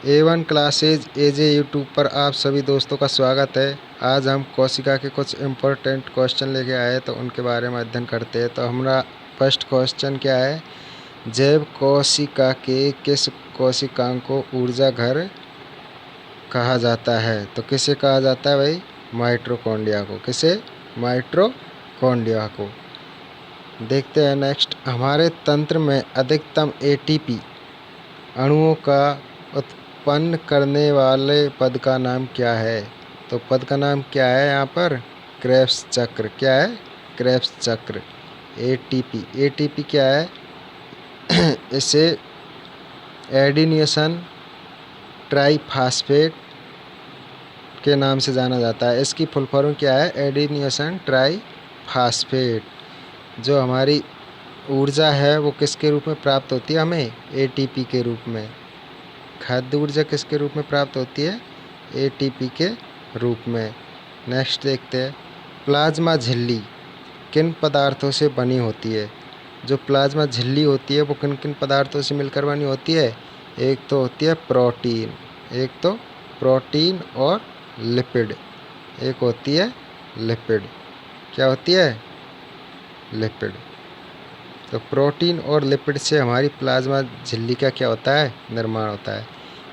A1 classes एजे YouTube पर आप सभी दोस्तों का स्वागत है। आज हम कोशिका के कुछ इम्पोर्टेंट क्वेश्चन लेके आए तो उनके बारे में अध्ययन करते हैं। तो हमारा फर्स्ट क्वेश्चन क्या है? जैव कोशिका के किस कोशिकांग को ऊर्जा घर कहा जाता है? तो किसे कहा जाता है भाई? माइटोकॉन्ड्रिया को। किसे? माइटोकॉन्ड्रिया को। देखते हैं नेक्स्ट। हमारे तंत्र में अधिकतम एटीपी अणुओं का उत्पन्न करने वाले पद का नाम क्या है? तो पद का नाम क्या है यहाँ पर? क्रेब्स चक्र। क्या है? क्रेब्स चक्र। एटीपी क्या है? इसे एडिनियसन ट्राईफास्फेट के नाम से जाना जाता है। इसकी फुल फॉर्म क्या है? एडिनियसन ट्राईफास्फेट। जो हमारी ऊर्जा है वो किसके रूप में प्राप्त होती है हमें? एटीपी के रूप में। खाद्य ऊर्जा किसके रूप में प्राप्त होती है? एटीपी के रूप में। नेक्स्ट देखते हैं। प्लाज्मा झिल्ली किन पदार्थों से बनी होती है? जो प्लाज्मा झिल्ली होती है वो किन किन पदार्थों से मिलकर बनी होती है? एक तो होती है प्रोटीन और लिपिड। एक होती है लिपिड। क्या होती है? लिपिड। तो प्रोटीन और लिपिड से हमारी प्लाज्मा झिल्ली का क्या होता है? निर्माण होता है।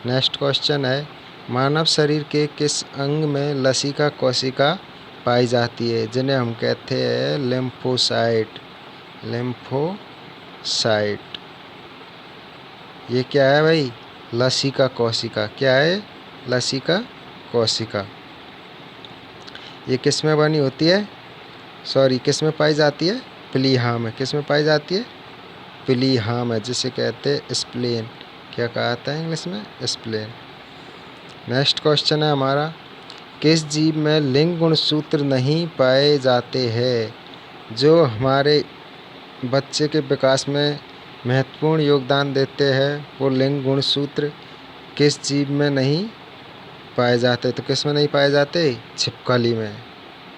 नेक्स्ट क्वेश्चन है। मानव शरीर के किस अंग में लसिका कोशिका पाई जाती है? जिन्हें हम कहते हैं लिम्फोसाइट। ये क्या है भाई? लसिका कोशिका। क्या है? लसिका कोशिका। ये किस में बनी होती है? किस में पाई जाती है? प्लीहा में। किस में पाई जाती है? प्लीहा में, जिसे कहते हैं स्प्लेन। क्या कहता है इंग्लिश में? स्प्लेन। नेक्स्ट क्वेश्चन है हमारा। किस जीव में लिंग गुणसूत्र नहीं पाए जाते हैं? जो हमारे बच्चे के विकास में महत्वपूर्ण योगदान देते हैं वो लिंग गुणसूत्र किस जीव में नहीं पाए जाते? तो किस में नहीं पाए जाते? छिपकली में।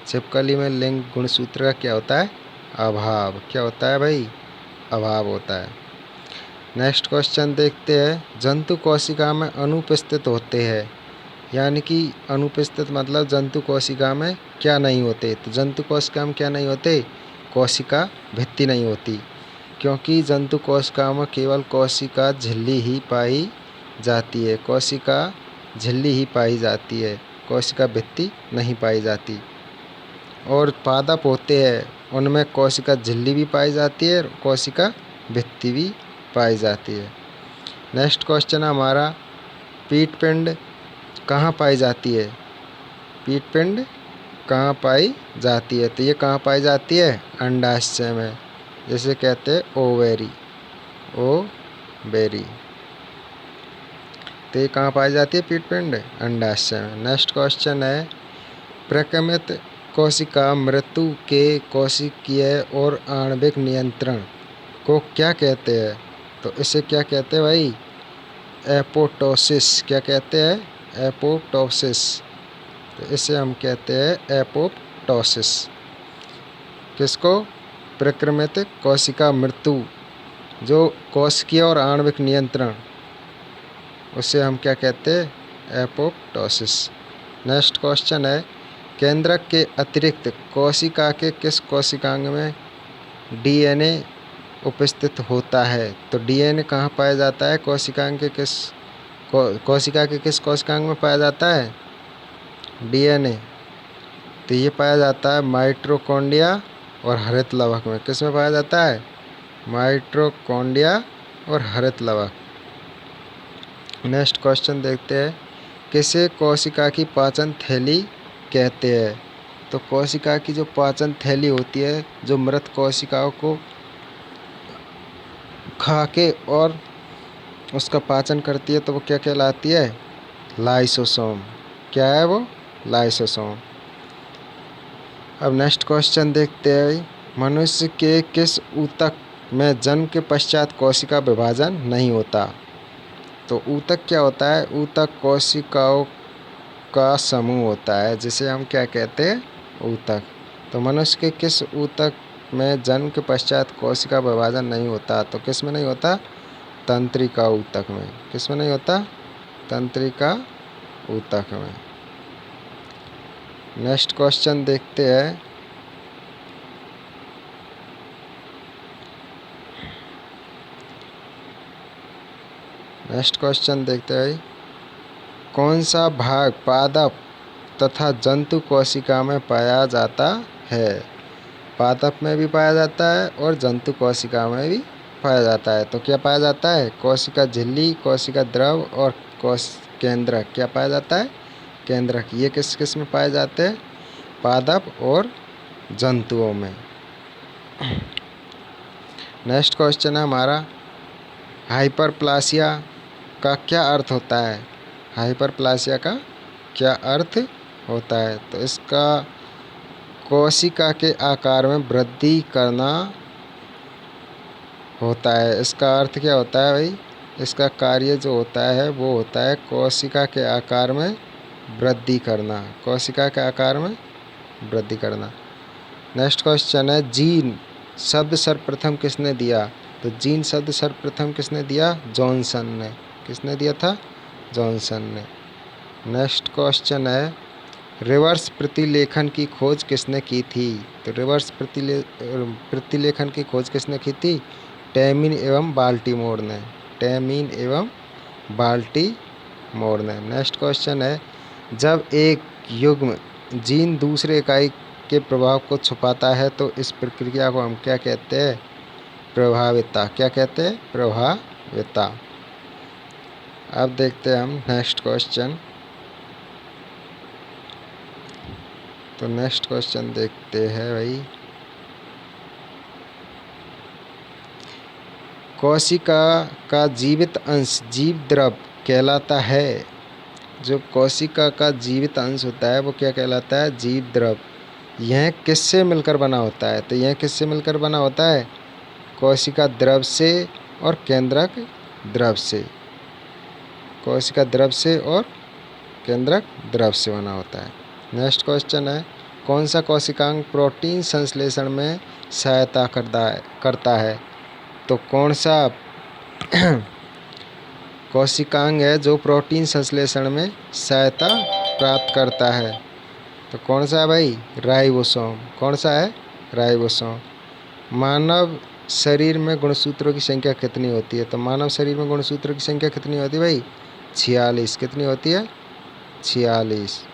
छिपकली में लिंग गुणसूत्र का क्या होता है? अभाव। क्या होता है भाई? अभाव होता है। नेक्स्ट क्वेश्चन देखते हैं। जंतु कोशिका में अनुपस्थित होते हैं, यानी कि अनुपस्थित मतलब जंतु कोशिका में क्या नहीं होते? तो जंतु कोशिका में क्या नहीं होते? कोशिका भित्ति नहीं होती, क्योंकि जंतु कोशिका में केवल कोशिका झिल्ली ही पाई जाती है। कोशिका झिल्ली ही पाई जाती है, कोशिका भित्ति नहीं पाई जाती। और पादप होते हैं उनमें कोशिका झिल्ली भी पाई जाती है और कोशिका भित्ति भी पाई जाती है। नेक्स्ट क्वेश्चन है हमारा। पीटपिंड कहाँ पाई जाती है? पीटपिंड कहाँ पाई जाती है? तो ये कहाँ पाई जाती है? अंडाशय में, जिसे कहते हैं ओवेरी। तो ये कहाँ पाई जाती है पीटपिंड? अंडाशय में। नेक्स्ट क्वेश्चन है। प्रक्रमित कोशिका मृत्यु के कोशिकीय और आणविक नियंत्रण को क्या कहते हैं? तो इसे क्या कहते हैं भाई? एपोप्टोसिस। क्या कहते हैं? एपोप्टोसिस। तो इसे हम कहते हैं एपोप्टोसिस। किसको? प्रक्रमित कोशिका मृत्यु, जो कोशिकीय और आणविक नियंत्रण, उसे हम क्या कहते हैं? एपोप्टोसिस। नेक्स्ट क्वेश्चन है। केंद्रक के अतिरिक्त कोशिका के किस कोशिकांग में डीएनए उपस्थित होता है? तो डीएनए कहाँ पाया जाता है? कोशिका के किस कोशिकांग में पाया जाता है डीएनए? तो ये पाया जाता है माइटोकॉन्ड्रिया और हरित लवक में। किस में पाया जाता है? माइटोकॉन्ड्रिया और हरित लवक। नेक्स्ट क्वेश्चन देखते हैं। किसे कोशिका की पाचन थैली कहते हैं? तो कोशिका की जो पाचन थैली होती है, जो मृत कोशिकाओं को खा के और उसका पाचन करती है, तो वो क्या कहलाती है? लाइसोसोम। क्या है वो? लाइसोसोम। अब नेक्स्ट क्वेश्चन देखते हैं। मनुष्य के किस ऊतक में जन्म के पश्चात कोशिका विभाजन नहीं होता? तो ऊतक क्या होता है? ऊतक कोशिकाओं का समूह होता है, जिसे हम क्या कहते हैं? ऊतक। तो मनुष्य के किस ऊतक में जन्म के पश्चात कोशिका विभाजन नहीं होता? तो किस में नहीं होता? तंत्रिका ऊतक में। किस में नहीं होता? तंत्रिका ऊतक में। नेक्स्ट क्वेश्चन देखते हैं। नेक्स्ट क्वेश्चन देखते हैं। कौन सा भाग पादप तथा जंतु कोशिका में पाया जाता है? पादप में भी पाया जाता है और जंतु कोशिका में भी पाया जाता है। तो क्या पाया जाता है? कोशिका झिल्ली, कोशिका द्रव और केंद्रक। क्या पाया जाता है? केंद्रक। ये किस किस में पाए जाते हैं? पादप और जंतुओं में। नेक्स्ट क्वेश्चन है हमारा, हाइपरप्लासिया का क्या अर्थ होता है? हाइपरप्लासिया का क्या अर्थ होता है? तो इसका कोशिका के आकार में वृद्धि करना होता है। इसका अर्थ क्या होता है भाई? इसका कार्य जो होता है वो होता है कोशिका के आकार में वृद्धि करना। कोशिका के आकार में वृद्धि करना। नेक्स्ट क्वेश्चन है, जीन शब्द सर्वप्रथम किसने दिया? तो जीन शब्द सर्वप्रथम किसने दिया? जॉनसन ने। किसने दिया था? जॉनसन ने। नेक्स्ट क्वेश्चन है, रिवर्स प्रतिलेखन की खोज किसने की थी? तो रिवर्स प्रतिलेखन की खोज किसने की थी? टेमिन एवं बाल्टीमोर ने। टेमिन एवं बाल्टीमोर ने। नेक्स्ट क्वेश्चन है, जब एक युग्म जीन दूसरे इकाई के प्रभाव को छुपाता है तो इस प्रक्रिया को हम क्या कहते हैं? प्रभाविता। क्या कहते हैं? प्रभाविता। अब देखते हैं हम नेक्स्ट क्वेश्चन। तो नेक्स्ट क्वेश्चन देखते हैं भाई, कोशिका का जीवित अंश जीव द्रव कहलाता है। जो कोशिका का जीवित अंश होता है वो क्या कहलाता है? जीव द्रव। यह किससे मिलकर बना होता है? तो यह किससे मिलकर बना होता है? कोशिका द्रव से और केंद्रक द्रव से। कोशिका द्रव से और केंद्रक द्रव से बना होता है। नेक्स्ट क्वेश्चन है, कौन सा कोशिकांग प्रोटीन संश्लेषण में सहायता करता है? तो कौन सा कोशिकांग है जो प्रोटीन संश्लेषण में सहायता प्राप्त करता है? तो कौन सा है भाई? राइबोसोम। कौन सा है? राइबोसोम। मानव शरीर में गुणसूत्रों की संख्या कितनी होती है? तो मानव शरीर में गुणसूत्रों की संख्या कितनी होती है भाई? 46। कितनी होती है? 46।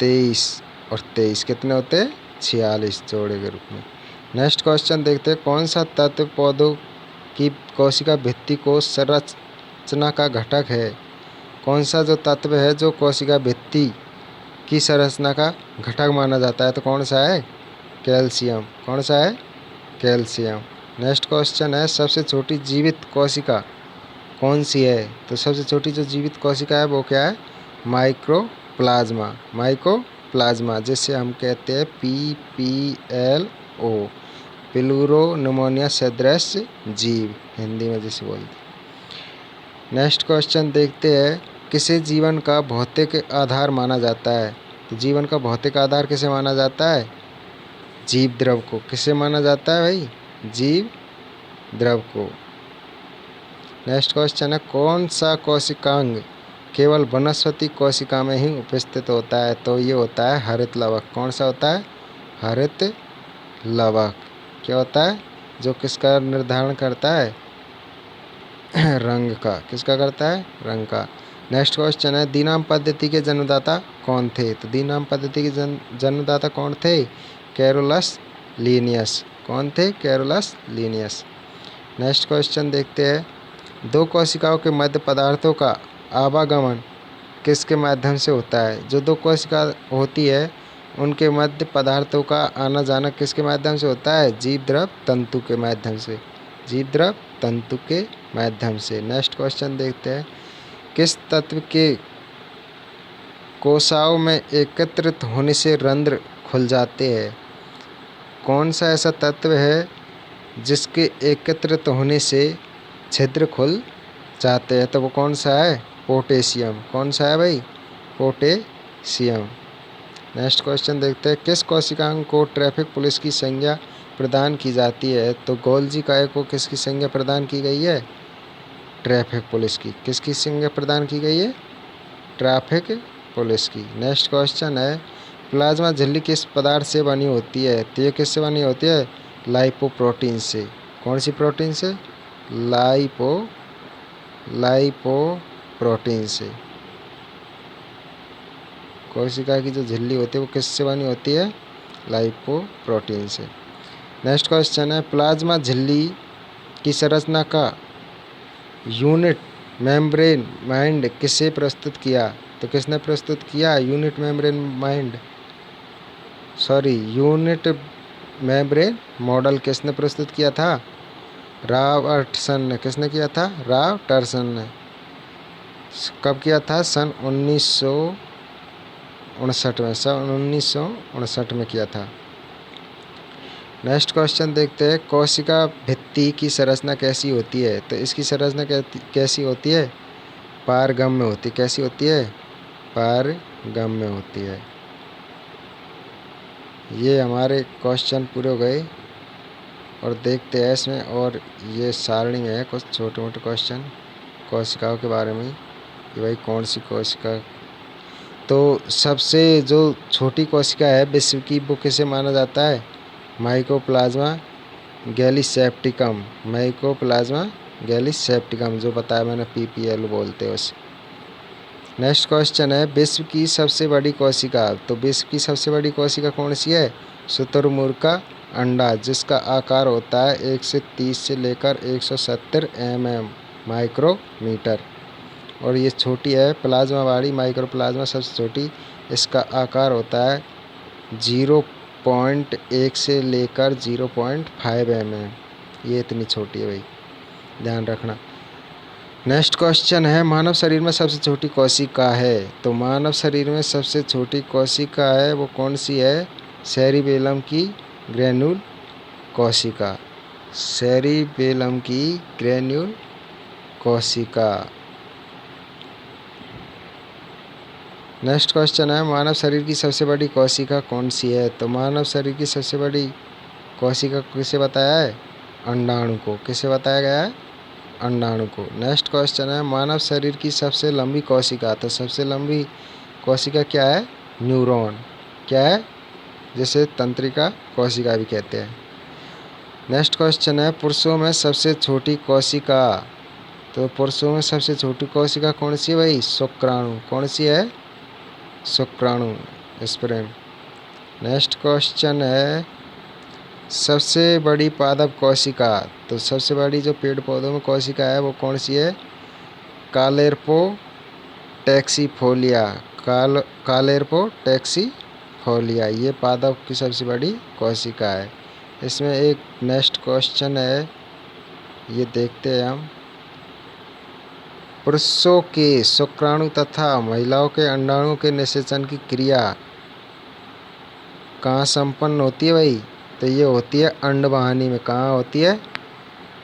23 और 23 कितने होते हैं? 46 जोड़े के रूप में। नेक्स्ट क्वेश्चन देखते हैं, कौन सा तत्व पौधों की कोशिका भित्ति को संरचना का घटक है? कौन सा जो तत्व है जो कोशिका भित्ति की संरचना का घटक माना जाता है? तो कौन सा है? कैल्शियम। कौन सा है? कैल्शियम। नेक्स्ट क्वेश्चन है, सबसे छोटी जीवित कोशिका कौन सी है? तो सबसे छोटी जो जीवित कोशिका है वो क्या है? माइक्रोप्लाज्मा। माइक्रोप्लाज्मा, जिससे हम कहते हैं PPLO, प्लूरोनिमोनिया सदृश जीव, हिंदी में जिसे बोलते। नेक्स्ट क्वेश्चन देखते हैं, किसे जीवन का भौतिक आधार माना जाता है? तो जीवन का भौतिक आधार किसे माना जाता है? जीव द्रव को। किसे माना जाता है भाई? जीव द्रव को। नेक्स्ट क्वेश्चन है, कौन सा कोशिकांग केवल वनस्पति कोशिका में ही उपस्थित होता है? तो ये होता है हरित लवक। कौन सा होता है? हरित लवक। क्या होता है? जो किसका निर्धारण करता है? रंग का। किसका करता है? रंग का। नेक्स्ट क्वेश्चन है, द्विनाम पद्धति के जन्मदाता कौन थे? तो द्विनाम पद्धति के जन्मदाता कौन थे? Carolus Linnaeus. कौन थे? Carolus Linnaeus. नेक्स्ट क्वेश्चन देखते हैं, दो कोशिकाओं के मध्य पदार्थों का आवागमन किसके माध्यम से होता है? जो दो कोशिका होती है उनके मध्य पदार्थों का आना जाना किसके माध्यम से होता है? जीव द्रव तंतु के माध्यम से। जीव द्रव तंतु के माध्यम से। नेक्स्ट क्वेश्चन देखते हैं, किस तत्व के कोशिकाओं में एकत्रित होने से रंध्र खुल जाते हैं? कौन सा ऐसा तत्व है जिसके एकत्रित होने से छिद्र खुल जाते हैं? तो वो कौन सा है? पोटेशियम। कौन सा है भाई? पोटेशियम। नेक्स्ट क्वेश्चन देखते हैं, किस कोशिकांग को ट्रैफिक पुलिस की संज्ञा प्रदान की जाती है? तो गोल्जी काय को किसकी संज्ञा प्रदान की गई है? ट्रैफिक पुलिस की। किसकी संज्ञा प्रदान की गई है? ट्रैफिक पुलिस की। नेक्स्ट क्वेश्चन है प्लाज्मा झिल्ली किस पदार्थ से बनी होती है? तो ये किससे बनी होती है? लाइपोप्रोटीन से। कौन सी प्रोटीन से? लाइपोप्रोटीन से। कोशिका की जो झिल्ली होती है वो किससे बनी होती है? लाइपोप्रोटीन से। नेक्स्ट क्वेश्चन है प्लाज्मा झिल्ली की संरचना का यूनिट मेम्ब्रेन माइंड किसे प्रस्तुत किया? तो किसने प्रस्तुत किया? यूनिट मेम्ब्रेन मॉडल किसने प्रस्तुत किया था? रॉबर्टसन ने। किसने किया था? रॉबर्टसन ने। कब किया था? सन 1959 में। सन 1959 में किया था। नेक्स्ट क्वेश्चन देखते हैं कोशिका भित्ति की संरचना कैसी होती है? तो इसकी संरचना कैसी होती है? पारगम्य होती है। कैसी होती है? पारगम्य होती है। ये हमारे क्वेश्चन पूरे हो गए और देखते हैं इसमें, और ये सारणी में है कुछ छोटे मोटे क्वेश्चन कोशिकाओं के बारे में कि भाई कौन सी कोशिका। तो सबसे जो छोटी कोशिका है विश्व की वो किसे माना जाता है? Mycoplasma gallisepticum. माइकोप्लाज्मा गैलीसेप्टिकम जो बताया मैंने, PPL बोलते हैं उसे। नेक्स्ट क्वेश्चन है विश्व की सबसे बड़ी कोशिका। तो विश्व की सबसे बड़ी कोशिका कौन सी है? शुतुरमुर्ग का अंडा, जिसका आकार होता है 1 से 30 से लेकर 170 mm माइक्रोमीटर, और ये छोटी है प्लाज्मा वाली माइक्रोप्लाज्मा सबसे छोटी। इसका आकार होता है 0.1 से लेकर 0.5 mm। ये इतनी छोटी है भाई, ध्यान रखना। नेक्स्ट क्वेश्चन है मानव शरीर में सबसे छोटी कोशिका है। तो मानव शरीर में सबसे छोटी कोशिका है वो कौन सी है? सेरिबेलम की ग्रेन्यूल कोशिका। सेरिबेलम की ग्रेन्यूल कोशिका। नेक्स्ट क्वेश्चन है मानव शरीर की सबसे बड़ी कोशिका कौन सी है? तो मानव शरीर की सबसे बड़ी कोशिका किसे बताया है? अंडाणु को। किसे बताया गया है? अंडाणु को। नेक्स्ट क्वेश्चन है मानव शरीर की सबसे लंबी कोशिका। तो सबसे लंबी कोशिका क्या है? न्यूरॉन। क्या है? जिसे तंत्रिका कोशिका भी कहते हैं। नेक्स्ट क्वेश्चन है पुरुषों में सबसे छोटी कोशिका। तो पुरुषों में सबसे छोटी कोशिका कौन सी है भाई? शुक्राणु। कौन सी है? शुक्राणु, स्पर्म। नेक्स्ट क्वेश्चन है सबसे बड़ी पादप कोशिका। तो सबसे बड़ी जो पेड़ पौधों में कोशिका है वो कौन सी है? कालेर्पो टैक्सीफोलिया। कालेर्पो टैक्सीफोलिया, ये पादप की सबसे बड़ी कोशिका है। इसमें एक नेक्स्ट क्वेश्चन है, ये देखते हैं हम। पुरुषों के शुक्राणु तथा महिलाओं के अंडाणु के निषेचन की क्रिया कहाँ संपन्न होती है भाई? तो ये होती है अंडवाहिनी में। कहाँ होती है?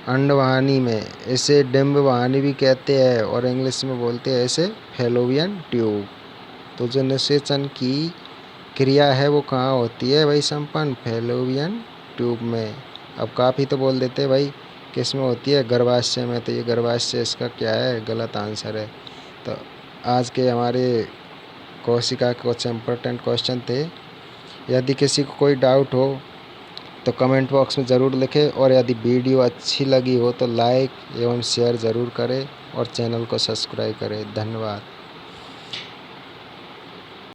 अंडवाहिनी में। इसे डिंबवाहिनी भी कहते हैं और इंग्लिश में बोलते हैं इसे फैलोपियन ट्यूब। तो जो निषेचन की क्रिया है वो कहाँ होती है भाई संपन्न? फैलोपियन ट्यूब में। अब काफ़ी तो बोल देते हैं भाई किस में होती है? गर्भाशय में। तो ये गर्भाशय इसका क्या है? गलत आंसर है। तो आज के हमारे कोशिका के कुछ इम्पोर्टेंट क्वेश्चन थे। यदि किसी को कोई डाउट हो तो कमेंट बॉक्स में ज़रूर लिखें, और यदि वीडियो अच्छी लगी हो तो लाइक एवं शेयर ज़रूर करें और चैनल को सब्सक्राइब करें। धन्यवाद।